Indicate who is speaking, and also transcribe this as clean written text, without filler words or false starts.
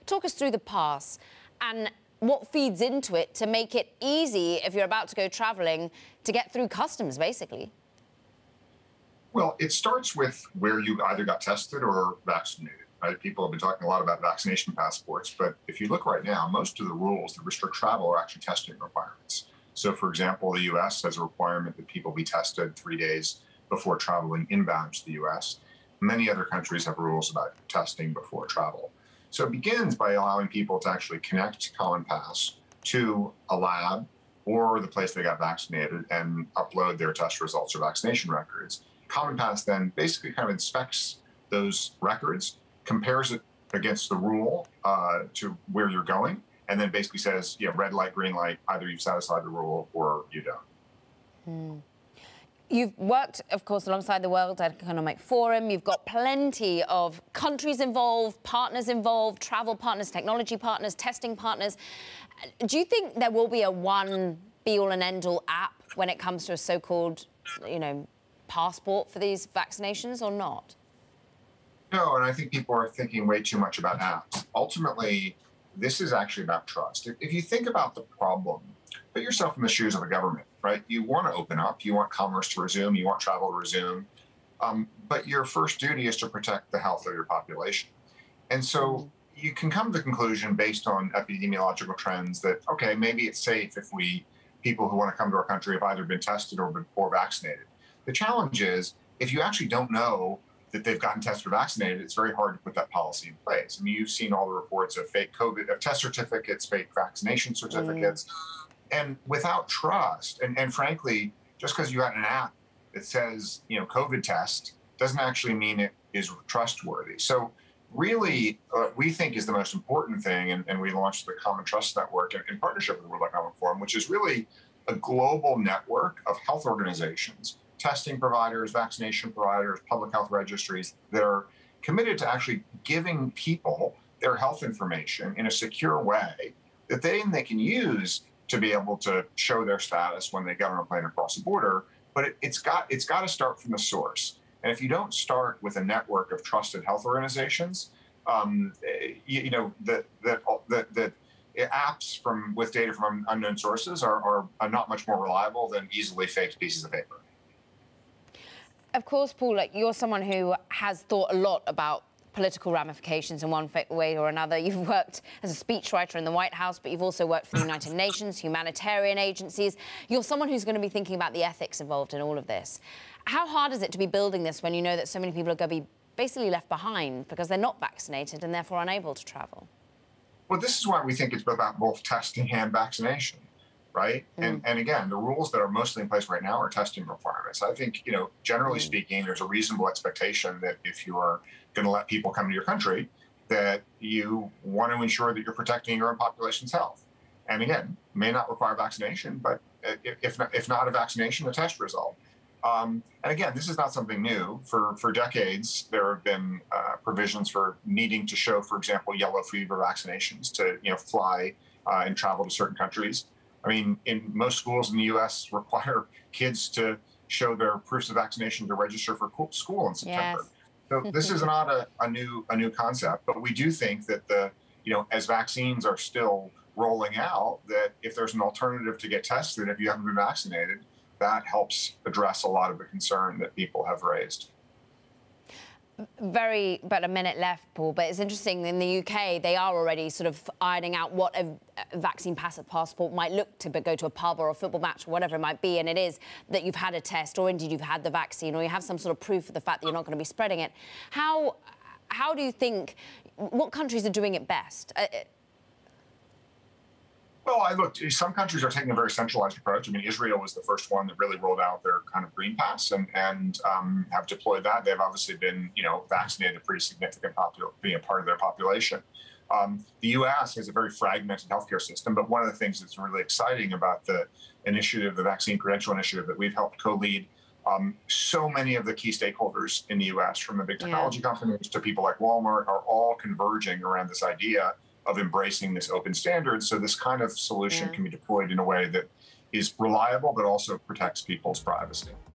Speaker 1: Talk us through the pass and what feeds into it to make it easy if you're about to go traveling to get through customs, basically.
Speaker 2: Well, it starts with where you either got tested or vaccinated. Right? People have been talking a lot about vaccination passports, but if you look right now, most of the rules that restrict travel are actually testing requirements. So, for example, the U.S. has a requirement that people be tested 3 days before traveling inbound to the U.S. Many other countries have rules about testing before travel. So it begins by allowing people to actually connect Commonpass to a lab or the place they got vaccinated and upload their test results or vaccination records. Commonpass then basically kind of inspects those records, compares it against the rule to where you're going, and then basically says, yeah, red light, green light, either you've satisfied the rule or you don't.
Speaker 1: You've worked, of course, alongside the World Economic Forum. You've got plenty of countries involved, partners involved, travel partners, technology partners, testing partners. Do you think there will be a one be-all and end-all app when it comes to a so-called, passport for these vaccinations or not?
Speaker 2: No, and I think people are thinking way too much about apps. Ultimately, this is actually about trust. If you think about the problem, put yourself in the shoes of the government, right? You want to open up, you want commerce to resume, you want travel to resume, but your first duty is to protect the health of your population. And so you can come to the conclusion based on epidemiological trends that, okay, maybe it's safe if people who want to come to our country have either been tested or vaccinated. The challenge is, if you actually don't know that they've gotten tested or vaccinated, it's very hard to put that policy in place. I mean, you've seen all the reports of fake COVID, of test certificates, fake vaccination certificates. And without trust, and frankly, just because you got an app that says, COVID test doesn't actually mean it is trustworthy. So really, we think is the most important thing, and we launched the Common Trust Network in partnership with the World Economic Forum, which is really a global network of health organizations, testing providers, vaccination providers, public health registries that are committed to actually giving people their health information in a secure way that they can use to be able to show their status when they get on a plane across the border. But it's got to start from the source. And if you don't start with a network of trusted health organizations, the apps with data from unknown sources are not much more reliable than easily faked pieces of paper.
Speaker 1: Of course, Paul, you're someone who has thought a lot about political ramifications in one way or another. You've worked as a speechwriter in the White House, but you've also worked for the United Nations, humanitarian agencies. You're someone who's going to be thinking about the ethics involved in all of this. How hard is it to be building this when you know that so many people are going to be basically left behind because they're not vaccinated and therefore unable to travel?
Speaker 2: Well, this is why we think it's about both testing and vaccination, right? And again, the rules that are mostly in place right now are testing requirements. I think, generally speaking, there's a reasonable expectation that if you are going to let people come to your country, that you want to ensure that you're protecting your own population's health. And again, may not require vaccination, but if not a vaccination, a test result. And again, this is not something new. For decades, there have been provisions for needing to show, for example, yellow fever vaccinations to fly and travel to certain countries. I mean, in most schools in the U.S. require kids to show their proofs of vaccination to register for school in September.
Speaker 1: Yes.
Speaker 2: So this is not a new concept, but we do think that as vaccines are still rolling out, that if there's an alternative to get tested if you haven't been vaccinated, that helps address a lot of the concern that people have raised.
Speaker 1: About a minute left, Paul, but it's interesting, in the UK, they are already sort of ironing out what a vaccine passport might look to go to a pub or a football match or whatever it might be, and it is that you've had a test or indeed you've had the vaccine or you have some sort of proof of the fact that you're not going to be spreading it. How do you think, what countries are doing it best?
Speaker 2: Well, some countries are taking a very centralized approach. I mean, Israel was the first one that really rolled out their kind of green pass and have deployed that. They've obviously been, vaccinated a pretty significant being a part of their population. The U.S. has a very fragmented healthcare system, but one of the things that's really exciting about the initiative, the Vaccine Credential Initiative that we've helped co-lead, so many of the key stakeholders in the U.S., from the big technology companies to people like Walmart, are all converging around this idea of embracing this open standard, so this kind of solution can be deployed in a way that is reliable but also protects people's privacy.